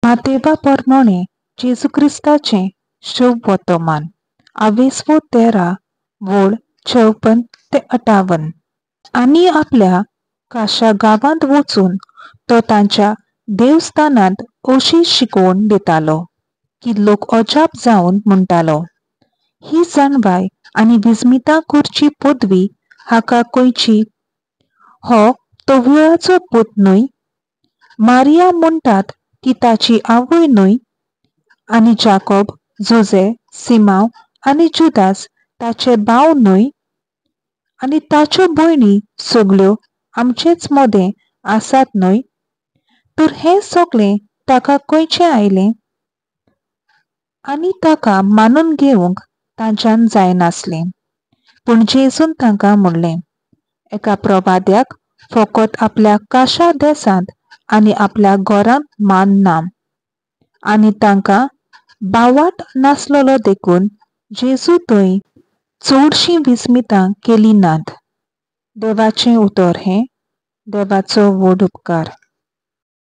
आतेवा परमोणे जेजू क्रिस्ताचे शुभ वर्तमान 13 वोड 54 ते 58. आणि आपल्या काशा गावांत वचून तो तांच्या देवस्थानांत अशी शिकवण दितालो की लोक अजाप जावन म्हणटालो, ही जाणवाय आणि विस्मिता करची पदवी हाका खंयची? हो तो वेळाचो पूत न्हय? मारिया म्हणटात ती ताची आवय न्हय? आणि जाकोब, जोजे, सिमाव आणि जुदास ताचे भाव न्हय? आणि ताच्यो भयणी सगल्यो आमचेच मोदें आसात न्हय? तर हें सगळें ताका खंयचें आयलें? आनी ताका मानून घेवंक तांच्यान जायनासलें. पूण जेजून तांकां म्हणलें, एका प्रवाद्याक फकत आपल्या काशा देसांत आनी आपल्या घरांत मान ना. आनी तांकां बावाट नासलोलो देखून जेजू थंय चडशीं विस्मितां केलीं नात. देवाचें उतर हें. देवाचो व्हड उपकार.